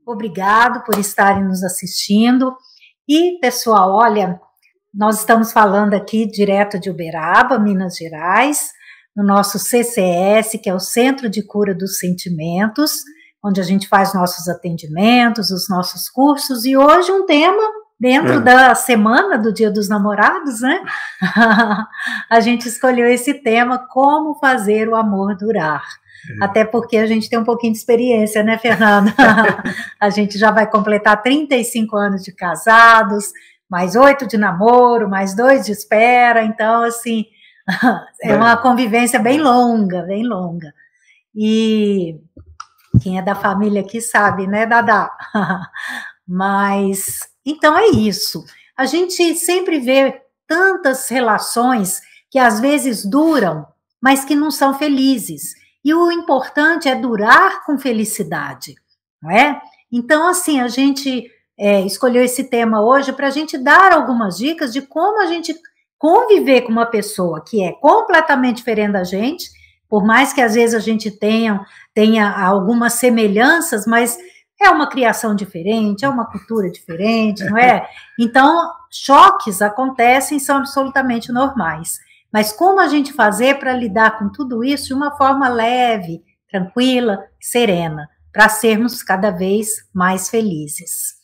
obrigado por estarem nos assistindo. E, pessoal, olha, nós estamos falando aqui direto de Uberaba, Minas Gerais, no nosso CCS, que é o Centro de Cura dos Sentimentos, onde a gente faz nossos atendimentos, os nossos cursos, e hoje um tema dentro da semana do Dia dos Namorados, né? A gente escolheu esse tema, como fazer o amor durar. Até porque a gente tem um pouquinho de experiência, né, Fernanda? A gente já vai completar 35 anos de casados, mais 8 de namoro, mais 2 de espera, então, assim, é uma convivência bem longa, bem longa. E quem é da família aqui sabe, né, Dadá? Mas, então é isso. A gente sempre vê tantas relações que às vezes duram, mas que não são felizes. E o importante é durar com felicidade, não é? Então, assim, a gente escolheu esse tema hoje para a gente dar algumas dicas de como a gente conviver com uma pessoa que é completamente diferente da gente, por mais que às vezes a gente tenha algumas semelhanças, mas é uma criação diferente, é uma cultura diferente, não é? Então, choques acontecem, são absolutamente normais. Mas como a gente fazer para lidar com tudo isso de uma forma leve, tranquila, serena, para sermos cada vez mais felizes?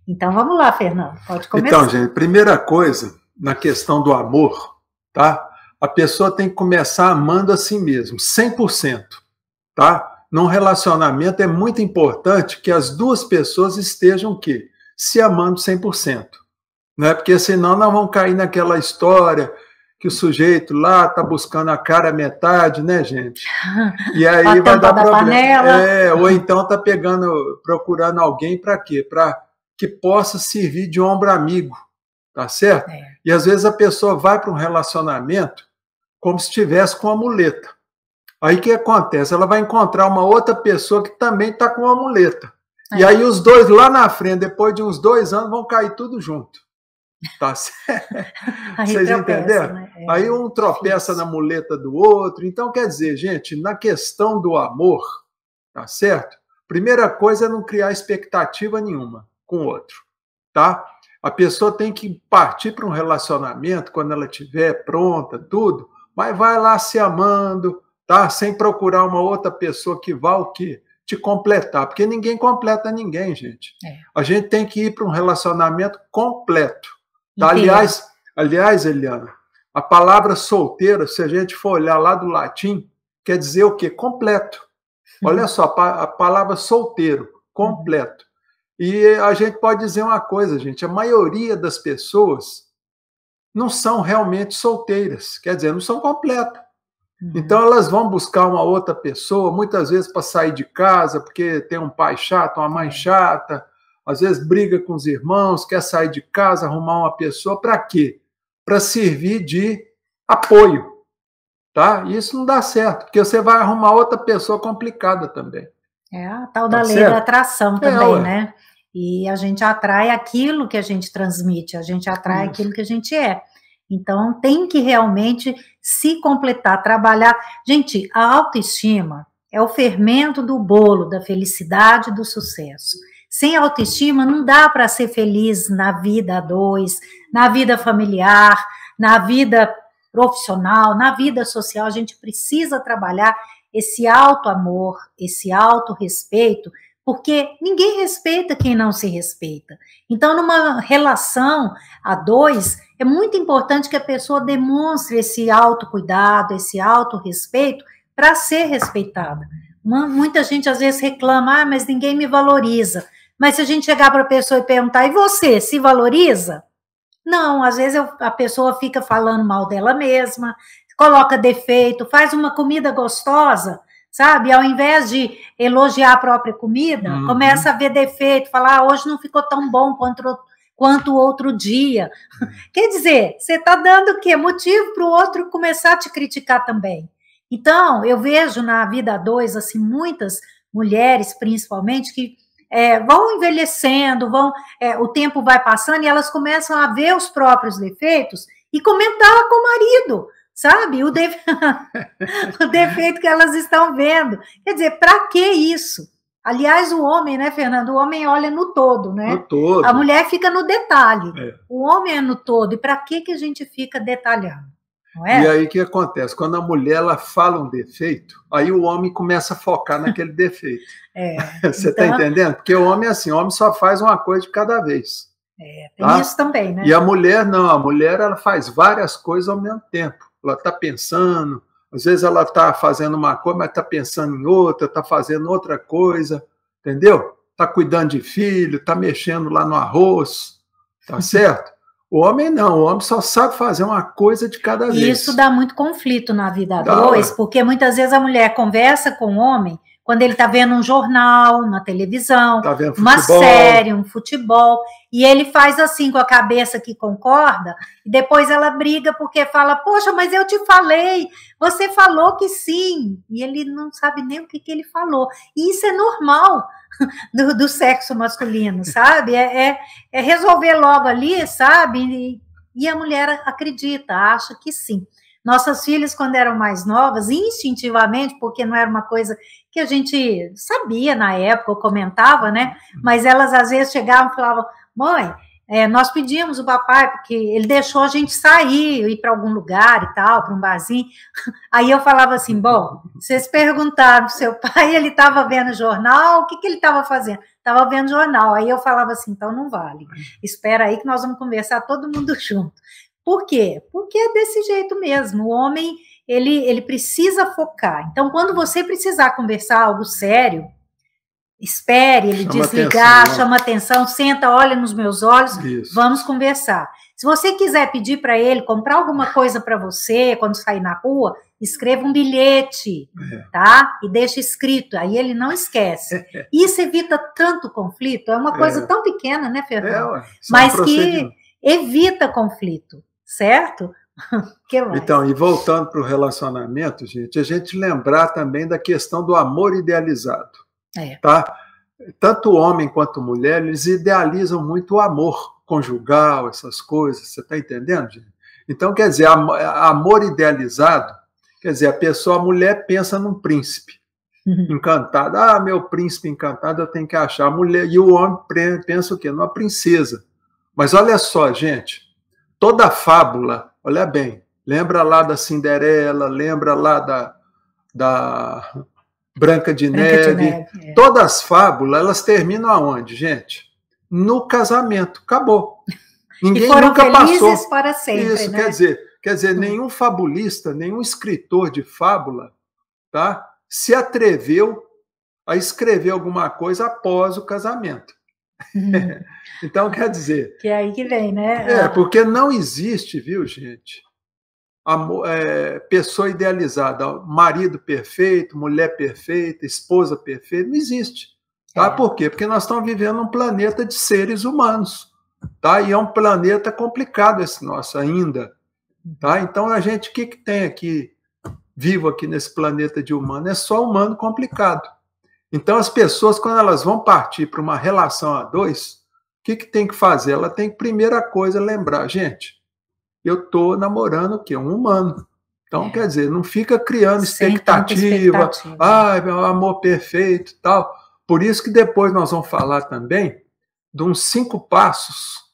Então, vamos lá, Fernando, pode começar. Então, gente, primeira coisa, na questão do amor, tá? A pessoa tem que começar amando a si mesmo, 100%, tá? Num relacionamento é muito importante que as duas pessoas estejam o quê? Se amando 100%. Né? Porque senão nós vamos cair naquela história que o sujeito lá está buscando a cara metade, né, gente? E aí vai dar problema. Ou então está procurando alguém para quê? Para que possa servir de ombro amigo, tá certo? E às vezes a pessoa vai para um relacionamento como se estivesse com uma muleta. Aí o que acontece? Ela vai encontrar uma outra pessoa que também está com uma muleta. E aí os dois lá na frente, depois de uns 2 anos, vão cair tudo junto. Tá certo? Vocês entenderam? Né? Aí um tropeça na muleta do outro. Então, quer dizer, gente, na questão do amor, tá certo? Primeira coisa é não criar expectativa nenhuma com o outro, tá? A pessoa tem que partir para um relacionamento quando ela estiver pronta, tudo, mas vai lá se amando, tá? Sem procurar uma outra pessoa que vá o quê? Te completar, porque ninguém completa ninguém, gente. A gente tem que ir para um relacionamento completo. Tá? Aliás, Eliana, a palavra solteira, se a gente for olhar lá do latim, quer dizer o quê? Completo. Olha só, a palavra solteiro, completo. E a gente pode dizer uma coisa, gente, a maioria das pessoas não são realmente solteiras, quer dizer, não são completas. Então elas vão buscar uma outra pessoa, muitas vezes para sair de casa, porque tem um pai chato, uma mãe chata, às vezes briga com os irmãos, quer sair de casa, arrumar uma pessoa, para quê? Para servir de apoio, tá? E isso não dá certo, porque você vai arrumar outra pessoa complicada também. É a tal da lei da atração também, né? E a gente atrai aquilo que a gente transmite, a gente atrai aquilo que a gente é. Então, tem que realmente se completar, trabalhar. Gente, a autoestima é o fermento do bolo da felicidade e do sucesso. Sem autoestima, não dá para ser feliz na vida a dois, na vida familiar, na vida profissional, na vida social. A gente precisa trabalhar esse auto-amor, esse auto-respeito, porque ninguém respeita quem não se respeita. Então, numa relação a dois, é muito importante que a pessoa demonstre esse autocuidado, esse autorrespeito para ser respeitada. Muita gente às vezes reclama, mas ninguém me valoriza. Mas se a gente chegar para a pessoa e perguntar, e você, se valoriza? Não, às vezes a pessoa fica falando mal dela mesma, coloca defeito, faz uma comida gostosa, sabe? Ao invés de elogiar a própria comida, começa a ver defeito, falar, hoje não ficou tão bom quanto o outro dia. Quer dizer, você está dando o quê? Motivo para o outro começar a te criticar também. Então, eu vejo na vida a dois, assim, muitas mulheres, principalmente, que vão envelhecendo, o tempo vai passando e elas começam a ver os próprios defeitos e comentar com o marido, sabe? O defeito que elas estão vendo. Quer dizer, para que isso? Aliás, o homem, né, Fernando? O homem olha no todo, né? No todo. A mulher fica no detalhe. O homem é no todo. E para que a gente fica detalhando? Não é? E aí o que acontece? Quando a mulher ela fala um defeito, aí o homem começa a focar naquele defeito. Você está entendendo? Porque o homem é assim, o homem só faz uma coisa de cada vez. Tem isso também, né? E a mulher não, a mulher ela faz várias coisas ao mesmo tempo. Ela está pensando, às vezes ela está fazendo uma coisa, mas está pensando em outra, está fazendo outra coisa, entendeu? Está cuidando de filho, está mexendo lá no arroz, tá certo? O homem não, o homem só sabe fazer uma coisa de cada vez. E isso dá muito conflito na vida a dois, porque muitas vezes a mulher conversa com o homem quando ele está vendo um jornal, uma televisão, uma série, um futebol, e ele faz assim com a cabeça que concorda, e depois ela briga porque fala, poxa, mas eu te falei, você falou que sim, e ele não sabe nem o que ele falou. E isso é normal do sexo masculino, sabe? É resolver logo ali, sabe? E a mulher acredita, acha que sim. Nossas filhas, quando eram mais novas, instintivamente, porque não era uma coisa que a gente sabia na época, ou comentava, né? Mas elas às vezes chegavam e falavam, mãe, nós pedimos o papai, porque ele deixou a gente sair, ir para algum lugar e tal, para um barzinho. Aí eu falava assim, bom, vocês perguntaram pro seu pai, ele estava vendo jornal, o que ele estava fazendo? Estava vendo jornal. Aí eu falava assim, então não vale, espera aí que nós vamos conversar todo mundo junto. Por quê? Porque é desse jeito mesmo, o homem, ele precisa focar. Então, quando você precisar conversar algo sério, espere ele desligar, chama atenção, senta, olha nos meus olhos, vamos conversar. Se você quiser pedir para ele comprar alguma coisa para você, quando sair na rua, escreva um bilhete, tá? E deixa escrito, aí ele não esquece. Isso evita tanto conflito, é uma coisa tão pequena, né, Fernando? Mas que evita conflito, certo? Que mais? Então, e voltando para o relacionamento, gente, a gente lembrar também da questão do amor idealizado. Tá? Tanto o homem quanto a mulher, eles idealizam muito o amor conjugal, essas coisas, você está entendendo, gente? Então, quer dizer, amor idealizado, quer dizer, a mulher pensa num príncipe encantado. Ah, meu príncipe encantado, eu tenho que achar. A mulher, e o homem pensa o quê? Numa princesa. Mas olha só, gente, toda fábula, olha bem, lembra lá da Cinderela, lembra lá da Branca de Neve. Todas as fábulas, elas terminam aonde, gente? No casamento. Acabou. Ninguém nunca passou. Para sempre, isso, né? quer dizer, nenhum fabulista, nenhum escritor de fábula, tá, se atreveu a escrever alguma coisa após o casamento. Então, quer dizer... Que é aí que vem, né? Porque não existe, viu, gente? Pessoa idealizada, marido perfeito, mulher perfeita, esposa perfeita, não existe. Tá? Por quê? Porque nós estamos vivendo um planeta de seres humanos. Tá? E é um planeta complicado esse nosso ainda. Tá? Então, a gente, o que tem aqui, vivo aqui nesse planeta de humano? É só humano complicado. Então, as pessoas, quando elas vão partir para uma relação a dois, o que tem que fazer? Ela tem que, primeira coisa, lembrar, gente, eu estou namorando o quê? Um humano. Então, quer dizer, não fica criando expectativa. Meu amor perfeito e tal. Por isso que depois nós vamos falar também de uns 5 passos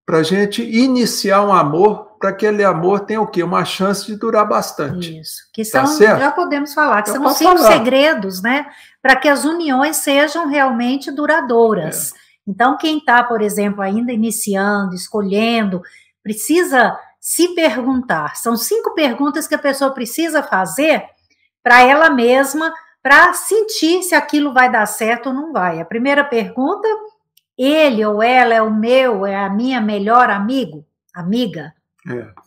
para a gente iniciar um amor, para que aquele amor tenha o quê? Uma chance de durar bastante. Isso. Que são, já podemos falar, que são os 5 segredos, né? Para que as uniões sejam realmente duradouras. Então, quem está, por exemplo, ainda iniciando, escolhendo, precisa se perguntar. São 5 perguntas que a pessoa precisa fazer para ela mesma, para sentir se aquilo vai dar certo ou não vai. A primeira pergunta, ele ou ela é a minha melhor amiga,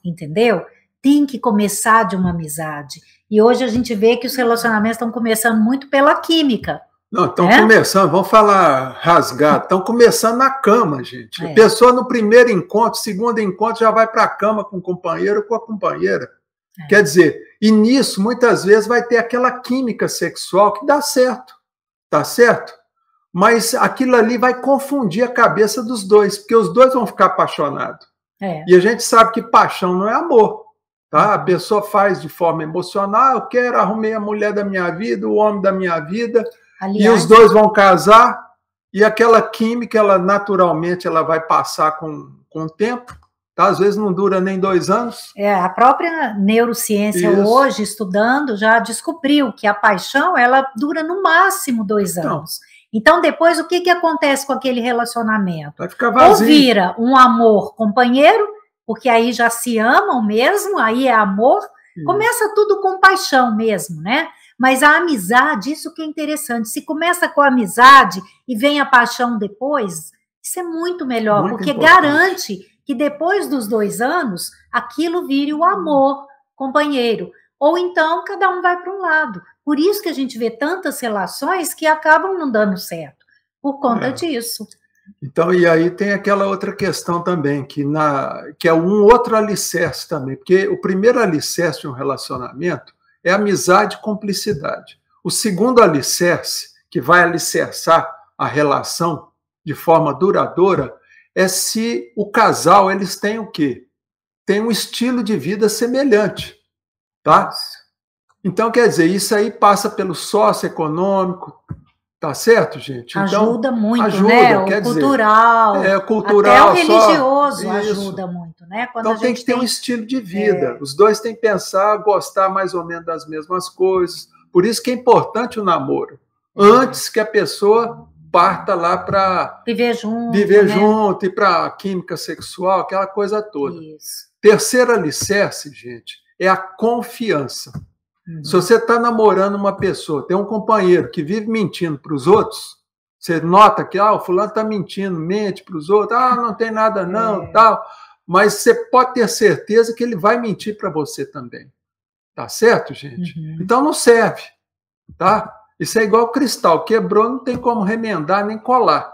entendeu? Tem que começar de uma amizade. E hoje a gente vê que os relacionamentos estão começando muito pela química. Não, estão começando, vamos falar rasgado, estão começando na cama, gente. A pessoa no primeiro encontro, segundo encontro, já vai para a cama com o companheiro ou com a companheira. Quer dizer, e nisso, muitas vezes, vai ter aquela química sexual que dá certo, tá certo? Mas aquilo ali vai confundir a cabeça dos dois, porque os dois vão ficar apaixonados. E a gente sabe que paixão não é amor, tá? A pessoa faz de forma emocional, eu quero, arrumei a mulher da minha vida, o homem da minha vida... Aliás, e os dois vão casar, e aquela química, ela naturalmente ela vai passar com o tempo, tá? Às vezes não dura nem 2 anos. A própria neurociência hoje, estudando, já descobriu que a paixão, ela dura no máximo 2 anos. Então, depois, o que acontece com aquele relacionamento? Vai ficar vazio. Ou vira um amor companheiro, porque aí já se amam mesmo, aí é amor, começa tudo com paixão mesmo, né? Mas a amizade, isso que é interessante, se começa com a amizade e vem a paixão depois, isso é muito melhor, muito porque importante. Garante que depois dos 2 anos, aquilo vire o amor companheiro. Ou então, cada um vai para um lado. Por isso que a gente vê tantas relações que acabam não dando certo, por conta disso. Então, e aí tem aquela outra questão também, que é um outro alicerce também, porque o primeiro alicerce de um relacionamento é amizade e cumplicidade. O segundo alicerce, que vai alicerçar a relação de forma duradoura, é se o casal, eles têm o quê? Tem um estilo de vida semelhante, tá? Então, quer dizer, isso aí passa pelo socioeconômico, tá certo, gente? Então, ajuda muito, né? O cultural. Cultural. Até o religioso ajuda muito, né? Quando então, tem que ter um estilo de vida. Os dois têm que pensar, gostar mais ou menos das mesmas coisas. Por isso que é importante o namoro. Antes que a pessoa parta lá para viver junto, viver junto, e para química sexual, aquela coisa toda. Isso. Terceiro alicerce, gente, é a confiança. Se você está namorando uma pessoa, tem um companheiro que vive mentindo para os outros, você nota que o fulano está mentindo, mente para os outros, não tem nada não, tal, mas você pode ter certeza que ele vai mentir para você também. Tá certo, gente? Então não serve, tá? Isso é igual cristal, quebrou, não tem como remendar nem colar,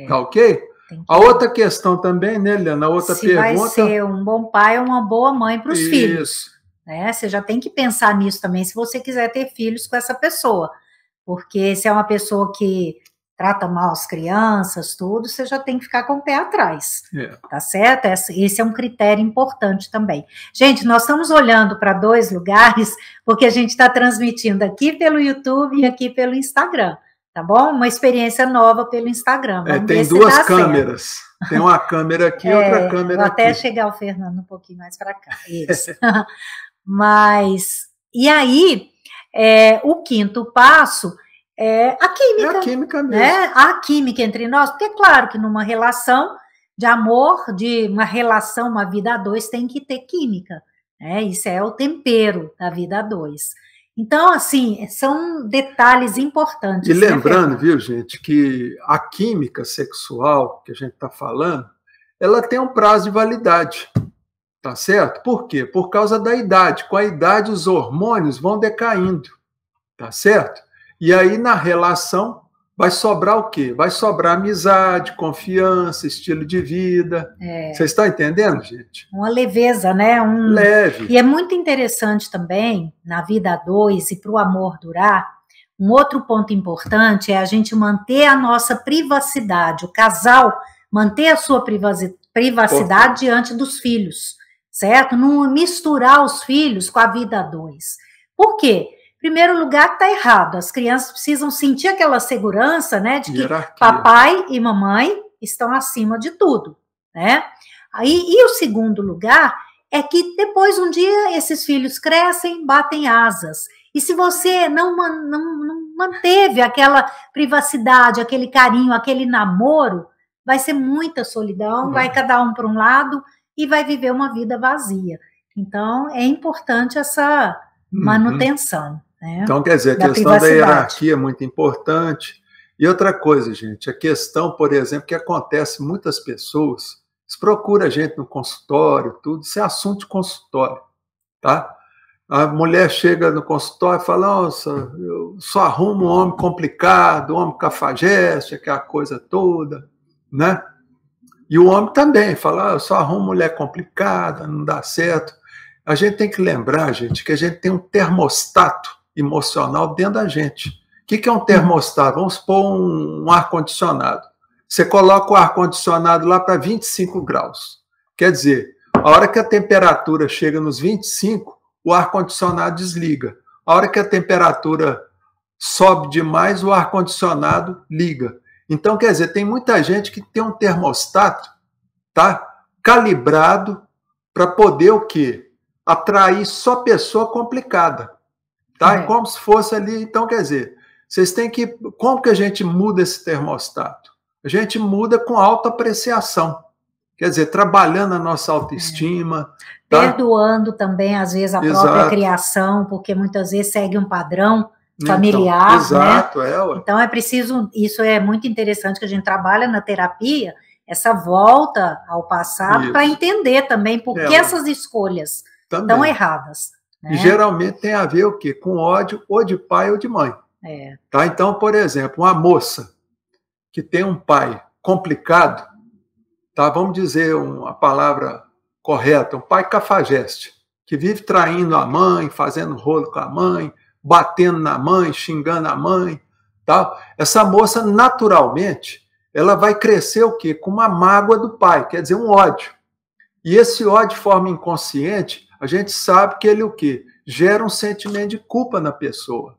tá ok? A outra questão também, né, Eliana? A outra pergunta... vai ser um bom pai ou uma boa mãe para os filhos. Né? Você já tem que pensar nisso também, se você quiser ter filhos com essa pessoa. Porque se é uma pessoa que trata mal as crianças, tudo, você já tem que ficar com o pé atrás. Tá certo? Esse é um critério importante também. Gente, nós estamos olhando para 2 lugares, porque a gente está transmitindo aqui pelo YouTube e aqui pelo Instagram. Tá bom? Uma experiência nova pelo Instagram. Tem 2 câmeras. Certo. Tem uma câmera aqui e outra câmera vou até aqui. chegar o Fernando um pouquinho mais para cá. Isso. Mas, e aí, o 5º passo é a química. É a química mesmo. Né? A química entre nós, porque é claro que numa relação de amor, de uma relação, uma vida a 2, tem que ter química. Né? Isso é o tempero da vida a 2. Então, assim, são detalhes importantes. E lembrando, viu, gente, que a química sexual que a gente está falando, ela tem um prazo de validade. Tá certo? Por quê? Por causa da idade. Com a idade, os hormônios vão decaindo. Tá certo? E aí, na relação, vai sobrar o quê? Vai sobrar amizade, confiança, estilo de vida. Vocês estão entendendo, gente? Uma leveza, né? Leve. E é muito interessante também, na vida a 2 e para o amor durar, um outro ponto importante é a gente manter a nossa privacidade. O casal manter a sua privacidade diante dos filhos. Certo? Não misturar os filhos com a vida a 2. Por quê? Em primeiro lugar, está errado. As crianças precisam sentir aquela segurança, né, de que papai e mamãe estão acima de tudo, né? E o segundo lugar é que depois, um dia, esses filhos crescem, batem asas. E se você não manteve aquela privacidade, aquele carinho, aquele namoro, vai ser muita solidão, vai cada um para um lado e vai viver uma vida vazia. Então, é importante essa manutenção. Né, então, quer dizer, a questão da hierarquia é muito importante. E outra coisa, gente, a questão, por exemplo, que acontece muitas pessoas, eles procuram a gente no consultório, tudo, isso é assunto de consultório, tá? A mulher chega no consultório e fala, nossa, eu só arrumo um homem complicado, um homem cafajeste, aquela coisa toda, né? E o homem também fala, eu só arrumo mulher complicada, não dá certo. A gente tem que lembrar, gente, que a gente tem um termostato emocional dentro da gente. O que é um termostato? Vamos supor um ar-condicionado. Você coloca o ar-condicionado lá para 25 graus. Quer dizer, a hora que a temperatura chega nos 25, o ar-condicionado desliga. A hora que a temperatura sobe demais, o ar-condicionado liga. Então, quer dizer, tem muita gente que tem um termostato, tá, calibrado para poder o quê? Atrair só pessoa complicada. Tá? É como se fosse ali. Então, quer dizer, vocês têm que... Como que a gente muda esse termostato? A gente muda com autoapreciação. Quer dizer, trabalhando a nossa autoestima. Tá? Perdoando também, às vezes, a própria criação, porque muitas vezes segue um padrão familiar. Então, exato, né? Ué. Então, é preciso... Isso é muito interessante que a gente trabalha na terapia, essa volta ao passado, para entender também por que essas escolhas estão erradas. E geralmente tem a ver o quê? Com ódio ou de pai ou de mãe. Tá? Então, por exemplo, uma moça que tem um pai complicado, tá? Vamos dizer uma palavra correta, um pai cafajeste, que vive traindo a mãe, fazendo rolo com a mãe, batendo na mãe, xingando a mãe, tá? Essa moça, naturalmente, ela vai crescer o quê? Com uma mágoa do pai, quer dizer, um ódio. E esse ódio de forma inconsciente, a gente sabe que ele o quê? Gera um sentimento de culpa na pessoa.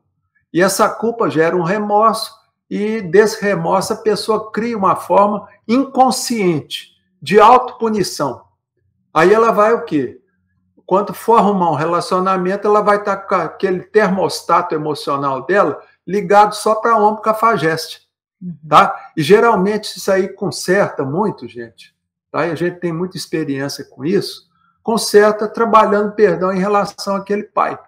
E essa culpa gera um remorso, e desse remorso a pessoa cria uma forma inconsciente de autopunição. Aí ela vai o quê? Quando for arrumar um relacionamento, ela vai estar com aquele termostato emocional dela ligado só para homem cafajeste. Tá? E geralmente isso aí conserta muito, gente. Tá? E a gente tem muita experiência com isso. Conserta trabalhando perdão em relação àquele pai.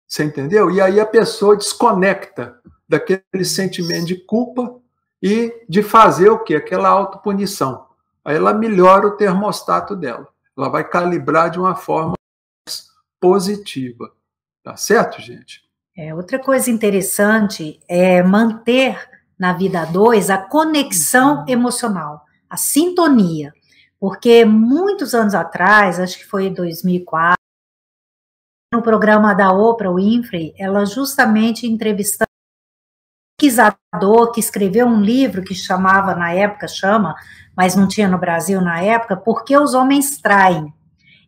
Você entendeu? E aí a pessoa desconecta daquele sentimento de culpa e de fazer o quê? Aquela autopunição. Aí ela melhora o termostato dela. Ela vai calibrar de uma forma mais positiva. Tá certo, gente? Outra coisa interessante é manter na vida a dois a conexão emocional, a sintonia. Porque muitos anos atrás, acho que foi em 2004, no programa da Oprah Winfrey, ela justamente entrevistou um pesquisador que escreveu um livro que chamava, na época, mas não tinha no Brasil na época, Por que os Homens Traem?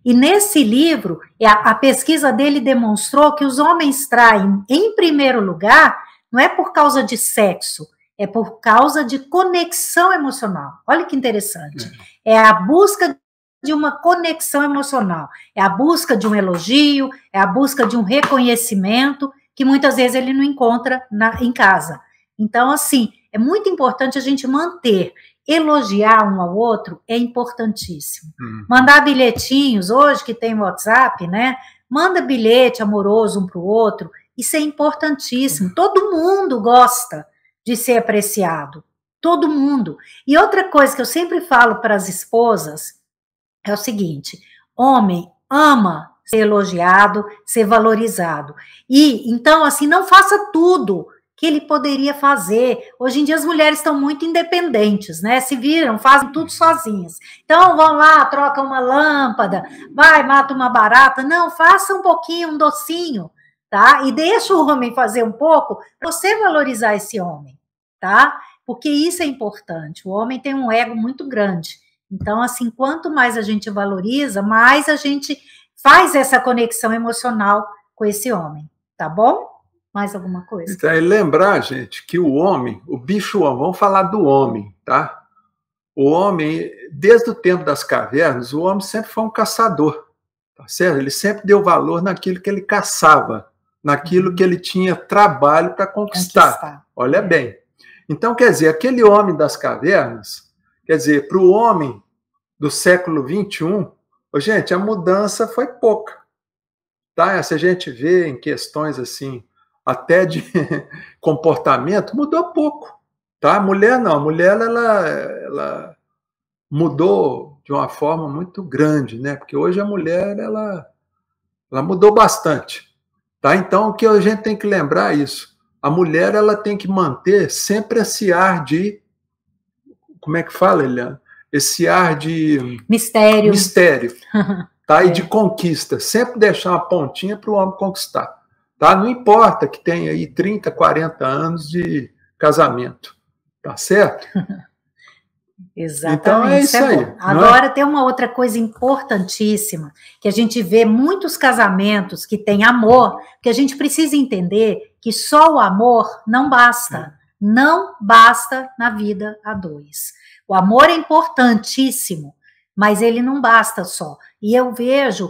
E nesse livro, a pesquisa dele demonstrou que os homens traem, em primeiro lugar, não é por causa de sexo, é por causa de conexão emocional. Olha que interessante. É a busca de uma conexão emocional. É a busca de um elogio, é a busca de um reconhecimento que muitas vezes ele não encontra em casa. Então, assim, é muito importante a gente manter. Elogiar um ao outro é importantíssimo. Mandar bilhetinhos, hoje que tem WhatsApp, né? Manda bilhete amoroso um para o outro. Isso é importantíssimo. Todo mundo gosta de ser apreciado. Todo mundo. E outra coisa que eu sempre falo para as esposas é o seguinte: homem ama ser elogiado, ser valorizado. E, então, assim, não faça tudo que ele poderia fazer. Hoje em dia as mulheres estão muito independentes, né? Se viram, fazem tudo sozinhas. Então, vão lá, trocam uma lâmpada, vai, mata uma barata. Não, faça um pouquinho, um docinho, tá? E deixa o homem fazer um pouco para você valorizar esse homem, tá? Porque isso é importante. O homem tem um ego muito grande. Então, assim, quanto mais a gente valoriza, mais a gente faz essa conexão emocional com esse homem, tá bom? Mais alguma coisa? Então, lembrar, gente, que o homem, o bicho homem, vamos falar do homem, tá? O homem, desde o tempo das cavernas, o homem sempre foi um caçador, tá certo? Ele sempre deu valor naquilo que ele caçava, naquilo que ele tinha trabalho para conquistar. Olha bem. Então, quer dizer, aquele homem das cavernas, quer dizer, para o homem do século XXI, gente, a mudança foi pouca, tá? Se a gente vê em questões assim, até de comportamento, mudou pouco, tá? A mulher não, a mulher ela mudou de uma forma muito grande, né? Porque hoje a mulher ela mudou bastante, tá? Então o que a gente tem que lembrar é isso: a mulher ela tem que manter sempre esse ar de, como é que fala, Eliana? Esse ar de mistério, tá? E de conquista, sempre deixar uma pontinha para o homem conquistar. Tá? Não importa que tenha aí 30, 40 anos de casamento. Tá certo? Exatamente. Então é isso aí. Agora tem uma outra coisa importantíssima, que a gente vê muitos casamentos que têm amor, que a gente precisa entender que só o amor não basta. Não basta na vida a dois. O amor é importantíssimo, mas ele não basta só. E eu vejo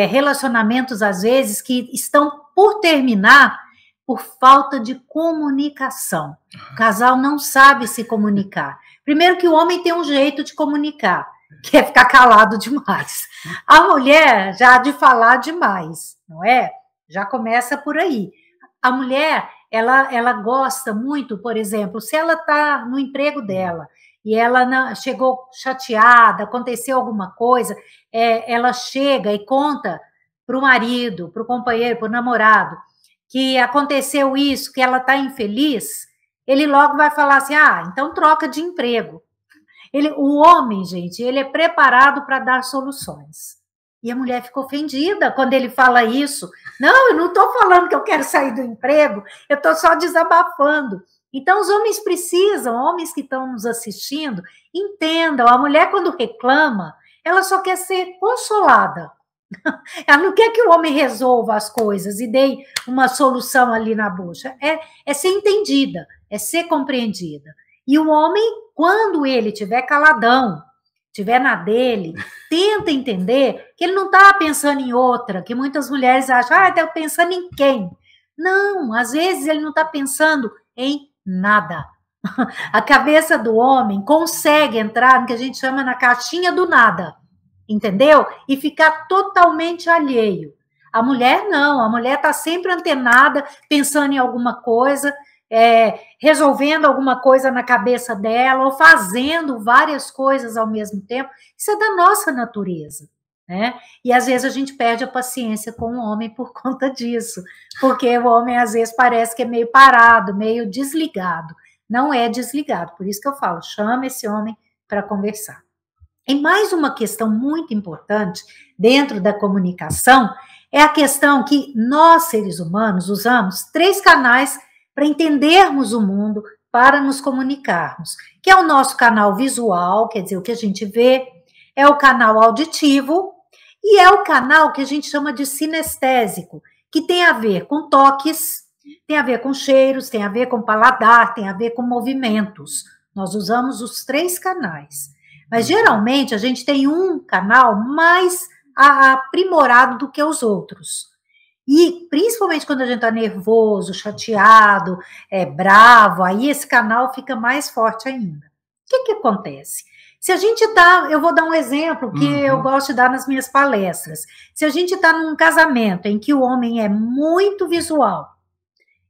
relacionamentos, às vezes, que estão por terminar por falta de comunicação. O casal não sabe se comunicar. Primeiro que o homem tem um jeito de comunicar, que é ficar calado demais. A mulher já de falar demais, não é? Já começa por aí. A mulher, ela gosta muito, por exemplo, se ela está no emprego dela e ela chegou chateada, aconteceu alguma coisa, ela chega e conta para o marido, para o companheiro, para o namorado, que aconteceu isso, que ela está infeliz, ele logo vai falar assim, então troca de emprego. O homem, gente, ele é preparado para dar soluções. E a mulher fica ofendida quando ele fala isso. Não, eu não estou falando que eu quero sair do emprego, eu estou só desabafando. Então, os homens precisam, homens que estão nos assistindo, entendam, a mulher quando reclama, ela só quer ser consolada. Ela não quer que o homem resolva as coisas e dê uma solução ali na bucha. É ser entendida, é ser compreendida. E o homem, quando ele estiver caladão, estiver na dele, tenta entender que ele não está pensando em outra, que muitas mulheres acham, está pensando em quem? Não, às vezes ele não está pensando em nada. A cabeça do homem consegue entrar no que a gente chama na caixinha do nada, entendeu? E ficar totalmente alheio. A mulher não, a mulher está sempre antenada, pensando em alguma coisa, resolvendo alguma coisa na cabeça dela, ou fazendo várias coisas ao mesmo tempo. Isso é da nossa natureza, né? E às vezes a gente perde a paciência com o homem por conta disso, porque o homem às vezes parece que é meio parado, meio desligado. Não é desligado, por isso que eu falo, chama esse homem para conversar. E mais uma questão muito importante dentro da comunicação é a questão que nós, seres humanos, usamos 3 canais para entendermos o mundo, para nos comunicarmos, que é o nosso canal visual, quer dizer, o que a gente vê, é o canal auditivo e é o canal que a gente chama de sinestésico, que tem a ver com toques, tem a ver com cheiros, tem a ver com paladar, tem a ver com movimentos. Nós usamos os 3 canais. Mas, geralmente, a gente tem um canal mais aprimorado do que os outros. E, principalmente, quando a gente está nervoso, chateado, bravo, aí esse canal fica mais forte ainda. O que acontece? Se a gente está... Eu vou dar um exemplo que eu gosto de dar nas minhas palestras. Se a gente está num casamento em que o homem é muito visual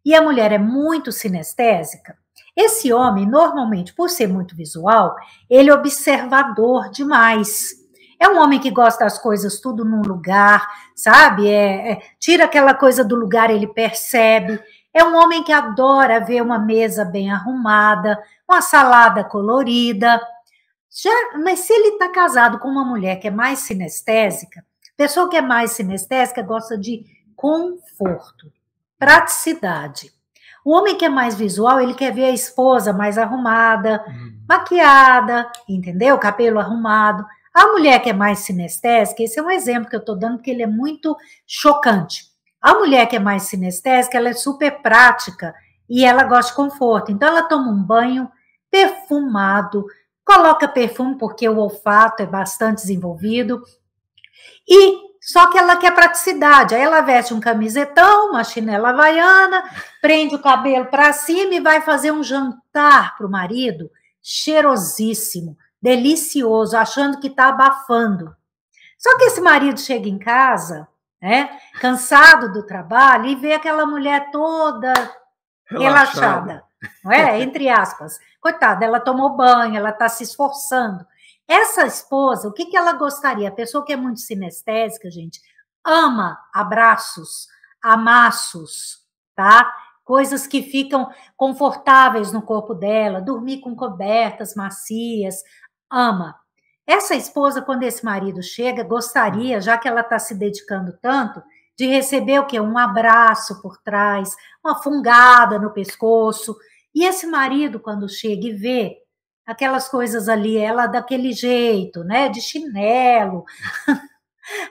e a mulher é muito sinestésica, esse homem, normalmente, por ser muito visual, ele é observador demais. É um homem que gosta das coisas tudo num lugar, sabe? Tira aquela coisa do lugar, ele percebe. É um homem que adora ver uma mesa bem arrumada, uma salada colorida. Mas se ele está casado com uma mulher que é mais sinestésica, pessoa que é mais sinestésica gosta de conforto, praticidade. O homem que é mais visual, ele quer ver a esposa mais arrumada, maquiada, entendeu? Cabelo arrumado. A mulher que é mais sinestésica, esse é um exemplo que eu estou dando porque ele é muito chocante. A mulher que é mais sinestésica, ela é super prática e ela gosta de conforto. Então, ela toma um banho perfumado, coloca perfume porque o olfato é bastante desenvolvido e só que ela quer praticidade. Aí ela veste um camisetão, uma chinela havaiana, prende o cabelo para cima e vai fazer um jantar para o marido cheirosíssimo, delicioso, achando que está abafando. Só que esse marido chega em casa, né, cansado do trabalho, e vê aquela mulher toda relaxada, não é? Entre aspas. Coitada, ela tomou banho, ela está se esforçando. Essa esposa, o que ela gostaria? A pessoa que é muito sinestésica, gente, ama abraços, amassos, tá? Coisas que ficam confortáveis no corpo dela, dormir com cobertas macias, ama. Essa esposa, quando esse marido chega, gostaria, já que ela está se dedicando tanto, de receber o quê? Um abraço por trás, uma fungada no pescoço. E esse marido, quando chega e vê aquelas coisas ali, ela daquele jeito, né, de chinelo,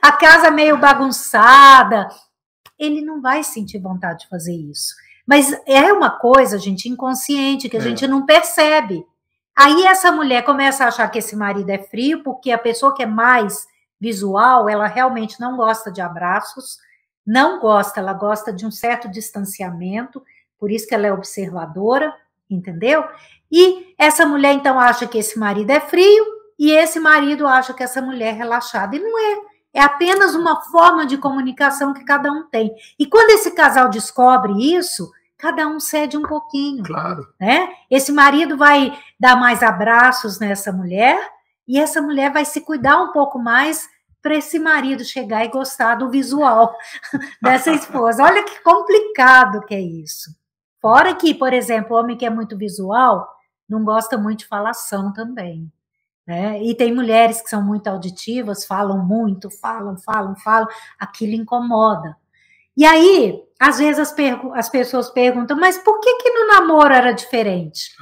a casa meio bagunçada, ele não vai sentir vontade de fazer isso. Mas é uma coisa, gente, inconsciente, que a gente não percebe. Aí essa mulher começa a achar que esse marido é frio, porque a pessoa que é mais visual, ela realmente não gosta de abraços, não gosta, ela gosta de um certo distanciamento, por isso que ela é observadora, entendeu? E essa mulher, então, acha que esse marido é frio, e esse marido acha que essa mulher é relaxada. E não é. É apenas uma forma de comunicação que cada um tem. E quando esse casal descobre isso, cada um cede um pouquinho. Claro. Né? Esse marido vai dar mais abraços nessa mulher, e essa mulher vai se cuidar um pouco mais para esse marido chegar e gostar do visual dessa esposa. Olha que complicado que é isso. Fora que, por exemplo, o homem que é muito visual não gosta muito de falação também. Né? E tem mulheres que são muito auditivas, falam muito, falam, aquilo incomoda. E aí, às vezes as pessoas perguntam, mas por que no namoro era diferente?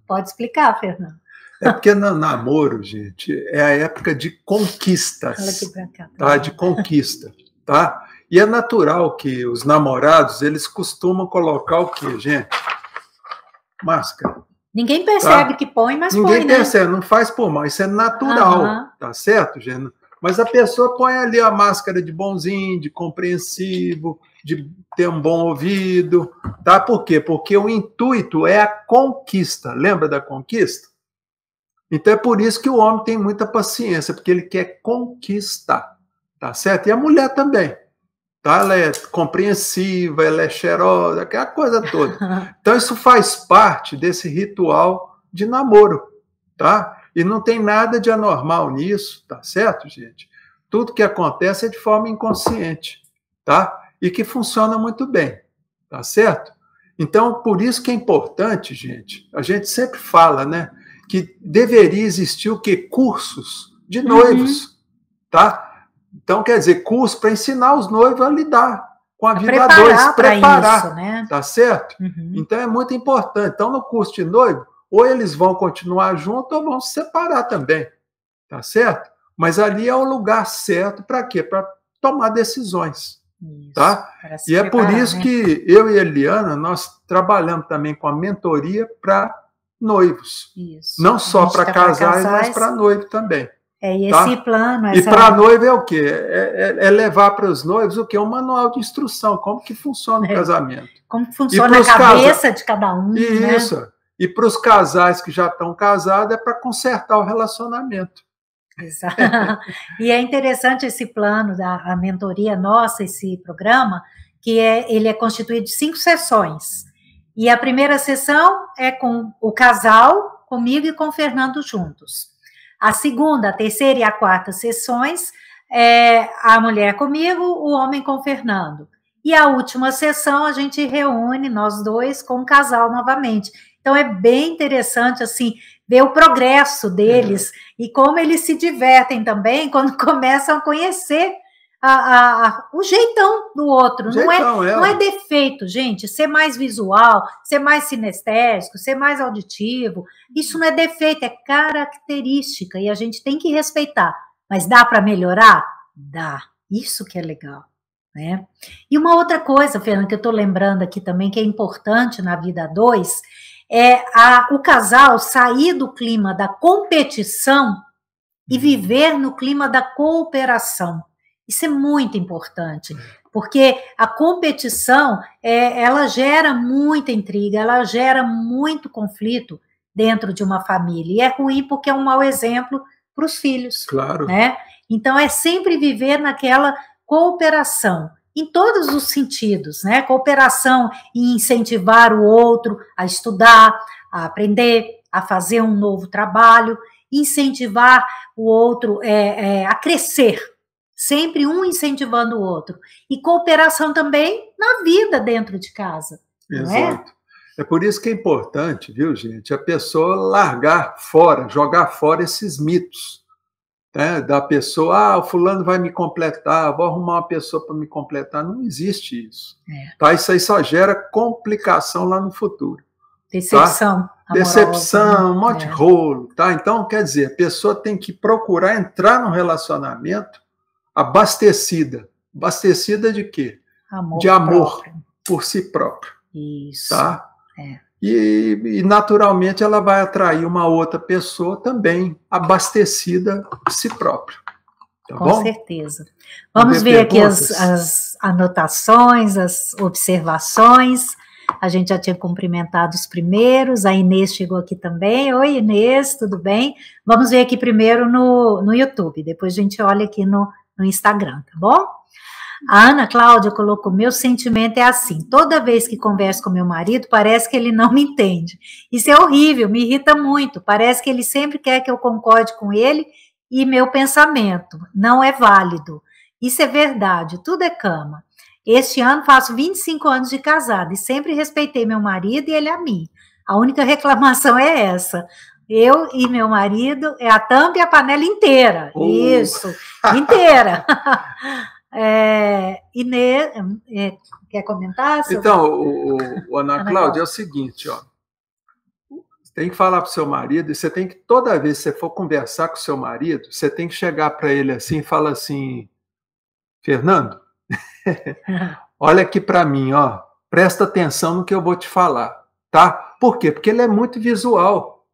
Pode explicar, Fernando? É porque no namoro, gente, é a época de conquistas. Fala aqui pra cá, tá? De conquista, tá? E é natural que os namorados, eles costumam colocar o quê, gente? Máscara. Ninguém percebe que põe, mas Ninguém põe, né? percebe, não faz por mal, isso é natural, tá certo, gente? Mas a pessoa põe ali a máscara de bonzinho, de compreensivo, de ter um bom ouvido, tá? Por quê? Porque o intuito é a conquista, lembra da conquista? Então é por isso que o homem tem muita paciência, porque ele quer conquistar, tá certo? E a mulher também, tá? Ela é compreensiva, ela é cheirosa, aquela coisa toda. Então isso faz parte desse ritual de namoro, tá? E não tem nada de anormal nisso, tá certo, gente? Tudo que acontece é de forma inconsciente, tá? E que funciona muito bem, tá certo? Então, por isso que é importante, gente, a gente sempre fala, né? Que deveria existir o quê? Cursos de noivos, tá? Então, quer dizer, curso para ensinar os noivos a lidar com a vida a dois, preparar, isso, né? Tá certo? Então, é muito importante. Então, no curso de noivo, ou eles vão continuar juntos ou vão se separar também, tá certo? Mas ali é o lugar certo para quê? Para tomar decisões, isso, tá? E é por isso, né, que eu e a Eliana, nós trabalhamos também com a mentoria para noivos. Isso. Não só para casais, mas para noivo também. E esse plano... E para noivo é o quê? É levar para os noivos o quê? Um manual de instrução, como que funciona o casamento. Como funciona a cabeça de cada um. Isso. Né? E para os casais que já estão casados é para consertar o relacionamento. Exato. E é interessante esse plano da mentoria nossa, esse programa, que ele é constituído de 5 sessões. E a primeira sessão é com o casal, comigo e com o Fernando juntos. A segunda, a terceira e a quarta sessões é a mulher comigo, o homem com o Fernando. E a última sessão a gente reúne nós dois com o casal novamente. Então é bem interessante assim ver o progresso deles e como eles se divertem também quando começam a conhecer o jeitão do outro. Não é defeito, gente. Ser mais visual, ser mais sinestésico, ser mais auditivo, isso não é defeito, é característica e a gente tem que respeitar. Mas dá para melhorar? Dá. Isso que é legal. Né? E uma outra coisa, Fernanda, que eu estou lembrando aqui também, que é importante na vida a dois, é o casal sair do clima da competição e viver no clima da cooperação. Isso é muito importante, porque a competição, ela gera muita intriga, ela gera muito conflito dentro de uma família, e é ruim porque é um mau exemplo para os filhos. Claro. Né? Então, é sempre viver naquela cooperação, em todos os sentidos, né? Cooperação em incentivar o outro a estudar, a aprender, a fazer um novo trabalho, incentivar o outro a crescer, sempre um incentivando o outro. E cooperação também na vida dentro de casa. Exato. É por isso que é importante, viu, gente, a pessoa largar fora, jogar fora esses mitos. Né, da pessoa, o fulano vai me completar, vou arrumar uma pessoa para me completar. Não existe isso. Tá? Isso aí só gera complicação lá no futuro. Decepção. Tá? Decepção, um monte de rolo. Tá? Então, quer dizer, a pessoa tem que procurar entrar num relacionamento abastecida. Abastecida de quê? Amor de amor próprio. Por si próprio. Isso. Tá? E naturalmente ela vai atrair uma outra pessoa também abastecida de si própria. Tá Com bom? certeza. Vamos ver aqui as anotações, as observações. A gente já tinha cumprimentado os primeiros, a Inês chegou aqui também. Oi, Inês, tudo bem? Vamos ver aqui primeiro no YouTube, depois a gente olha aqui no Instagram, tá bom? A Ana Cláudia colocou, meu sentimento é assim, toda vez que converso com meu marido, parece que ele não me entende. Isso é horrível, me irrita muito, parece que ele sempre quer que eu concorde com ele e meu pensamento não é válido. Isso é verdade, tudo é cama. Este ano faço 25 anos de casada e sempre respeitei meu marido e ele a mim. A única reclamação é essa. Eu e meu marido é a tampa e a panela inteira. Isso, inteira. Inês, quer comentar? Então, o Ana Cláudia, é o seguinte, ó. Você tem que falar para o seu marido, e você tem que, toda vez que você for conversar com o seu marido, você tem que chegar para ele assim e falar assim, Fernando, olha aqui para mim, ó, presta atenção no que eu vou te falar, tá? Por quê? Porque ele é muito visual,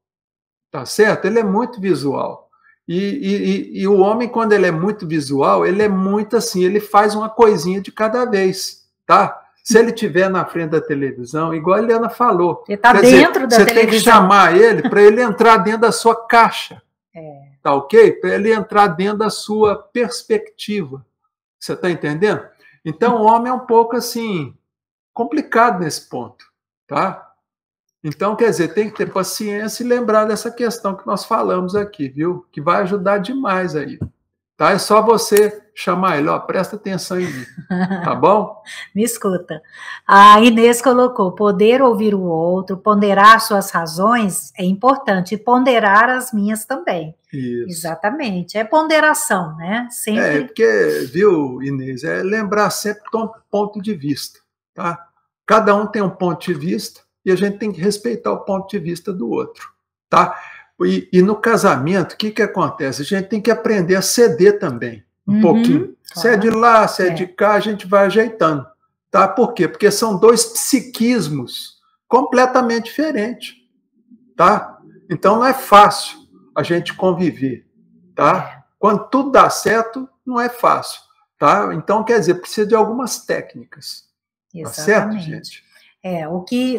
tá certo? Ele é muito visual. E o homem, quando ele é muito visual, ele é muito assim, ele faz uma coisinha de cada vez, tá? Se ele estiver na frente da televisão, igual a Eliana falou, ele está dentro da televisão. Você tem que chamar ele para ele entrar dentro da sua caixa, tá ok? Para ele entrar dentro da sua perspectiva. Você está entendendo? Então, o homem é um pouco assim, complicado nesse ponto, tá? Então, quer dizer, tem que ter paciência e lembrar dessa questão que nós falamos aqui, viu? Que vai ajudar demais aí. Tá? É só você chamar ele, ó, presta atenção em mim, tá bom? Me escuta. A Inês colocou, poder ouvir o outro, ponderar suas razões é importante, e ponderar as minhas também. Isso. Exatamente, é ponderação, né? Sempre... porque, viu, Inês, é lembrar sempre do ponto de vista, tá? Cada um tem um ponto de vista, e a gente tem que respeitar o ponto de vista do outro, tá? E no casamento, o que acontece? A gente tem que aprender a ceder também, um pouquinho. Claro. Se é de lá, se é de cá, a gente vai ajeitando, tá? Por quê? Porque são dois psiquismos completamente diferentes, tá? Então não é fácil a gente conviver, tá? Quando tudo dá certo, não é fácil, tá? Então, quer dizer, precisa de algumas técnicas, tá certo, gente?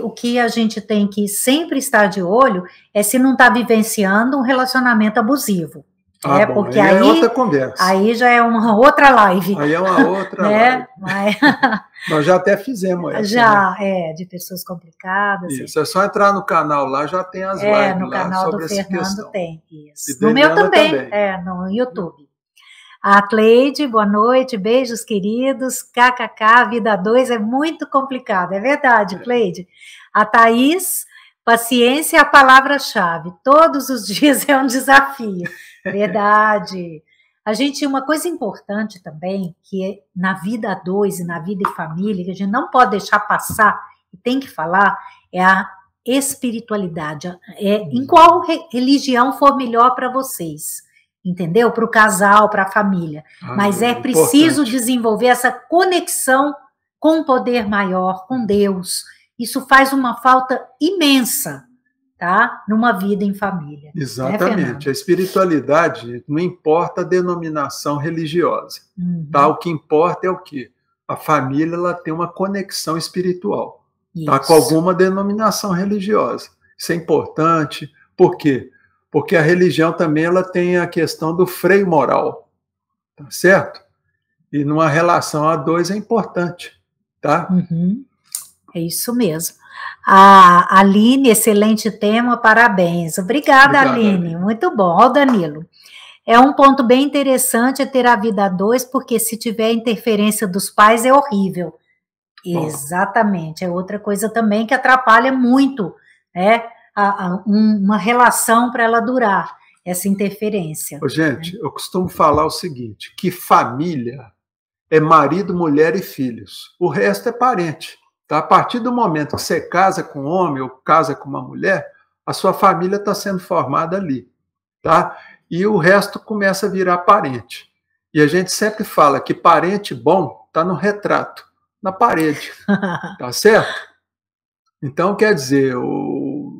O que a gente tem que sempre estar de olho é se não está vivenciando um relacionamento abusivo. Bom, porque aí é outra conversa. Aí já é uma outra live. Aí é uma outra live. Nós já até fizemos essa. Já, de pessoas complicadas. Isso, é só entrar no canal lá, já tem as lives no lá canal sobre do essa Fernando questão. Tem, isso. E No meu também, também. No YouTube. A Cleide, boa noite, beijos queridos, kkk, vida 2 é muito complicado, é verdade, Cleide. A Thaís, paciência é a palavra-chave, todos os dias é um desafio, verdade. A gente, uma coisa importante também, que é na vida 2 e na vida e família, que a gente não pode deixar passar e tem que falar, é a espiritualidade, em qual religião for melhor para vocês. Entendeu? Para o casal, para a família. Mas é preciso desenvolver essa conexão com o poder maior, com Deus. Isso faz uma falta imensa, tá? Numa vida em família. Exatamente. A espiritualidade não importa a denominação religiosa. Tá? O que importa é o quê? A família ela tem uma conexão espiritual, tá? Com alguma denominação religiosa. Isso é importante. Por quê? Porque a religião também ela tem a questão do freio moral, tá certo? E numa relação a dois é importante, tá? É isso mesmo. A Aline, excelente tema, parabéns. Obrigada, Aline, muito bom. Ó, Danilo, é um ponto bem interessante ter a vida a dois, porque se tiver interferência dos pais é horrível. Bom. Exatamente, é outra coisa também que atrapalha muito, né? Uma relação para ela durar, essa interferência. Gente, eu costumo falar o seguinte, que família é marido, mulher e filhos. O resto é parente. Tá? A partir do momento que você casa com um homem ou casa com uma mulher, a sua família está sendo formada ali. Tá? E o resto começa a virar parente. E a gente sempre fala que parente bom está no retrato, na parede. Tá certo? Então, quer dizer, o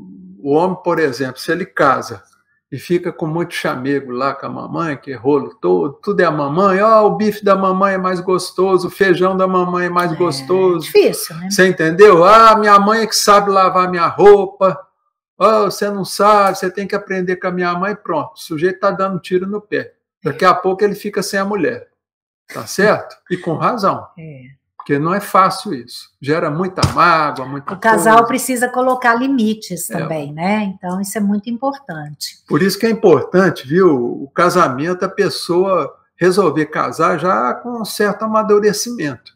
homem, por exemplo, se ele casa e fica com muito chamego lá com a mamãe, que é rolo todo, tudo é a mamãe, o bife da mamãe é mais gostoso, o feijão da mamãe é mais gostoso. Difícil, né? Você entendeu? Minha mãe é que sabe lavar minha roupa. Você não sabe, você tem que aprender com a minha mãe, pronto. O sujeito está dando tiro no pé. Daqui a pouco ele fica sem a mulher. Tá certo? E com razão. Porque não é fácil isso. Gera muita mágoa, muita O casal precisa colocar limites também, né? Então, isso é muito importante. Por isso que é importante, viu? O casamento, a pessoa resolver casar já com um certo amadurecimento,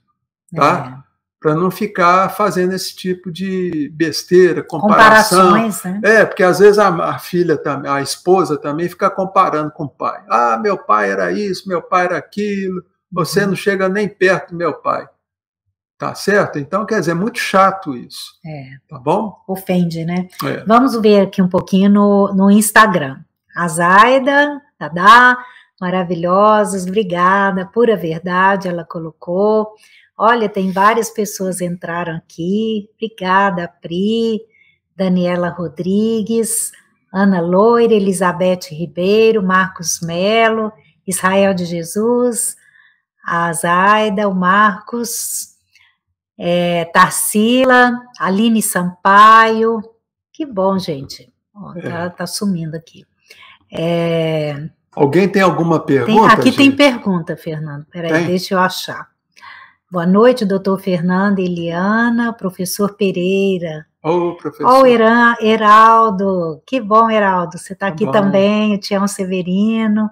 tá? Para não ficar fazendo esse tipo de besteira, comparação. Comparações, né? Porque às vezes a filha, a esposa também fica comparando com o pai. Meu pai era isso, meu pai era aquilo, você não chega nem perto do meu pai. Tá certo? Então, quer dizer, é muito chato isso. Tá bom? Ofende, né? Vamos ver aqui um pouquinho no Instagram. A Zaida, Dadá, maravilhosos, obrigada, pura verdade, ela colocou. Olha, tem várias pessoas entraram aqui. Obrigada, Pri, Daniela Rodrigues, Ana Loira, Elizabeth Ribeiro, Marcos Melo, Israel de Jesus, a Zaida, o Marcos, Tarsila, Aline Sampaio. Que bom, gente. Tá sumindo aqui. Alguém tem alguma pergunta? Aqui gente? Tem pergunta, Fernando. Peraí, deixa eu achar. Boa noite, doutor Fernando, Eliana, professor Pereira. Professor. Heraldo. Que bom, Heraldo. Você está aqui também, o Tião Severino,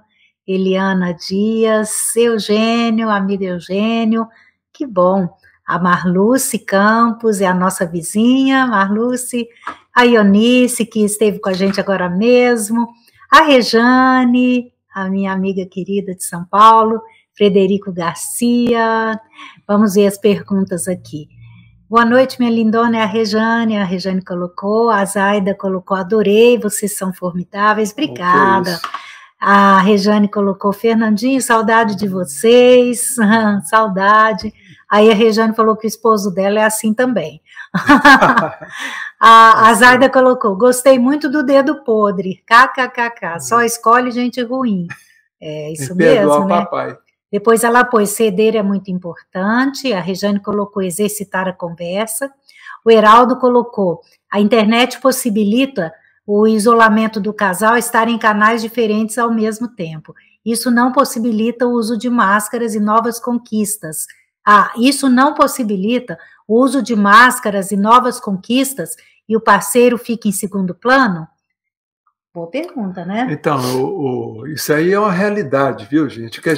Eliana Dias, Eugênio, amigo Eugênio. Que bom. A Marluce Campos é a nossa vizinha, Marluce. A Ionice, que esteve com a gente agora mesmo. A Rejane, a minha amiga querida de São Paulo. Frederico Garcia. Vamos ver as perguntas aqui. Boa noite, minha lindona, é a Rejane colocou, a Zaida colocou, adorei, vocês são formidáveis, obrigada. A Rejane colocou, Fernandinho, saudade de vocês, saudade. Aí a Rejane falou que o esposo dela é assim também. A Zaida colocou, gostei muito do dedo podre, kkkk, só escolhe gente ruim. É isso mesmo, né? Papai. Depois ela pôs, ceder é muito importante, a Rejane colocou, exercitar a conversa, o Heraldo colocou, a internet possibilita o isolamento do casal estar em canais diferentes ao mesmo tempo. Isso não possibilita o uso de máscaras e novas conquistas. Isso não possibilita o uso de máscaras e novas conquistas e o parceiro fica em segundo plano? Boa pergunta, né? Então, isso aí é uma realidade, viu, gente? O que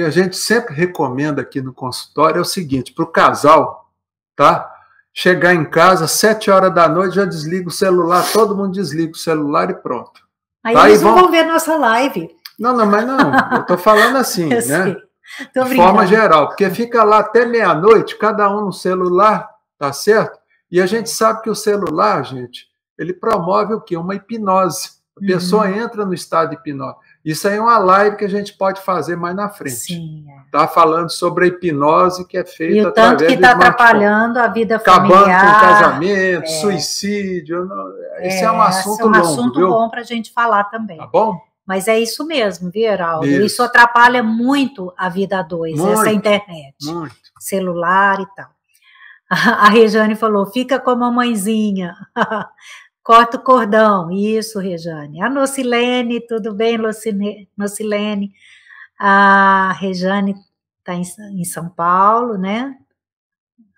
a gente sempre recomenda aqui no consultório é o seguinte, para o casal, tá? Chegar em casa, 7 horas da noite, já desliga o celular, todo mundo desliga o celular e pronto. Aí tá? Eles vão ver nossa live. Não, mas não, eu tô falando assim, né? Sei. De forma geral, porque fica lá até meia-noite, cada um no celular, tá certo? E a gente sabe que o celular, gente, ele promove o quê? Uma hipnose. A pessoa entra no estado de hipnose. Isso aí é uma live que a gente pode fazer mais na frente. Sim. Tá falando sobre a hipnose que é feita e o tanto que está atrapalhando a vida familiar. Acabando com o casamento, É. suicídio. Esse é um assunto longo, é um assunto viu? bom para a gente falar também. Tá bom? Mas é isso mesmo, viu, Heraldo? Isso atrapalha muito a vida a dois, essa internet. Muito. Celular e tal. A Rejane falou, fica com a mamãezinha. Corta o cordão. Isso, Rejane. A Nocilene, tudo bem, Nocilene? A Rejane está em São Paulo, né?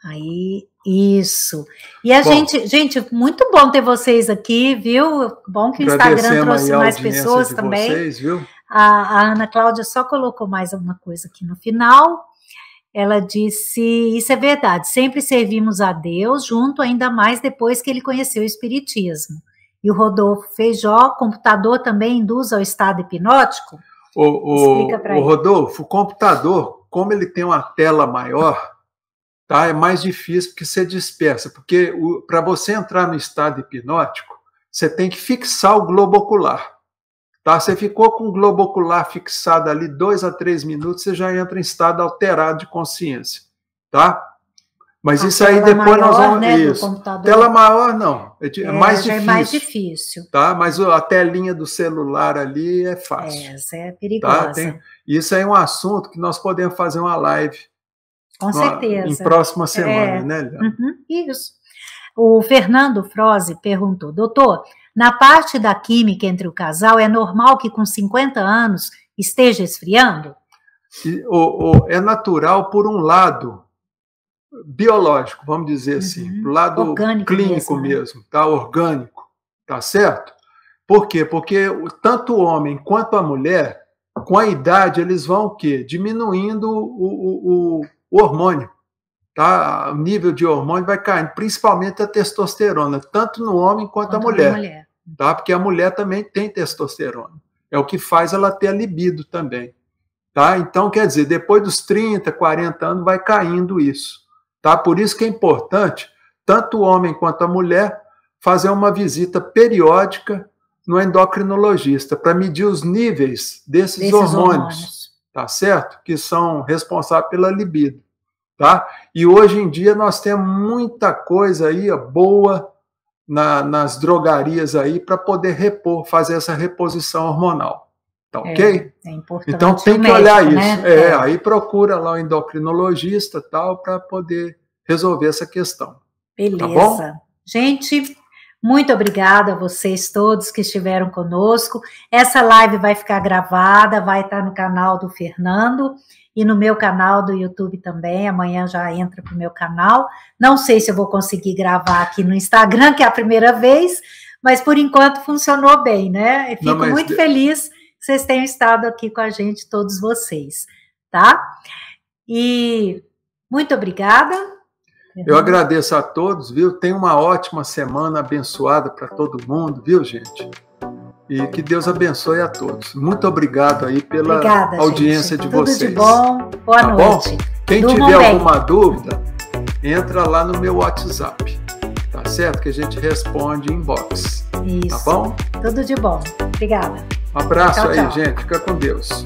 Aí, isso. E a gente, muito bom ter vocês aqui, viu? Bom que o Instagram trouxe mais pessoas também. Vocês, viu? A Ana Cláudia só colocou mais alguma coisa aqui no final. Ela disse, isso é verdade, sempre servimos a Deus junto, ainda mais depois que ele conheceu o Espiritismo. E o Rodolfo Feijó, computador também induz ao estado hipnótico? Explica para ele. Rodolfo, o computador, como ele tem uma tela maior, tá, é mais difícil porque você dispersa, porque para você entrar no estado hipnótico, você tem que fixar o globo ocular. Tá? Você ficou com o globo ocular fixado ali 2 a 3 minutos, você já entra em estado alterado de consciência. Tá? Mas isso aí depois maior, nós vamos... Né, isso. Tela maior, não. É mais difícil. É mais difícil. Tá? Mas a telinha do celular ali é fácil. Essa é perigosa. Tá? Isso aí é um assunto que nós podemos fazer uma live. Com certeza. Em próxima semana, né, Liana? Isso. O Fernando Froze perguntou, doutor, na parte da química entre o casal, é normal que com 50 anos esteja esfriando? É natural por um lado biológico, vamos dizer assim, pro lado orgânico clínico mesmo, tá? Orgânico, tá certo? Por quê? Porque tanto o homem quanto a mulher, com a idade, eles vão o quê? Diminuindo o hormônio, tá? O nível de hormônio vai caindo, principalmente a testosterona, tanto no homem quanto a mulher, tá? Porque a mulher também tem testosterona, é o que faz ela ter a libido também, tá? Então, quer dizer, depois dos 30, 40 anos vai caindo isso. Tá? Por isso que é importante, tanto o homem quanto a mulher, fazer uma visita periódica no endocrinologista para medir os níveis desses hormônios, tá certo? Que são responsáveis pela libido, tá? E hoje em dia nós temos muita coisa aí boa nas drogarias aí para poder fazer essa reposição hormonal, tá ok? É importante. Então tem que olhar isso. Né? Aí procura lá o endocrinologista tal para poder resolver essa questão. Beleza. Tá bom? Gente, muito obrigada a vocês todos que estiveram conosco. Essa live vai ficar gravada, vai estar no canal do Fernando e no meu canal do YouTube também. Amanhã já entra para o meu canal. Não sei se eu vou conseguir gravar aqui no Instagram, que é a primeira vez, mas por enquanto funcionou bem, né? Eu fico muito feliz que vocês tenham estado aqui com a gente, todos vocês, tá? E muito obrigada. Eu agradeço a todos, viu? Tenha uma ótima semana abençoada para todo mundo, viu, gente? E que Deus abençoe a todos. Muito obrigado aí pela audiência de vocês. Tudo de bom. Boa noite. Bom? Quem tiver alguma dúvida, entra lá no meu WhatsApp, tá certo? Que a gente responde em inbox. Isso. Tá bom? Tudo de bom. Obrigada. Um abraço aí, gente. Fica com Deus.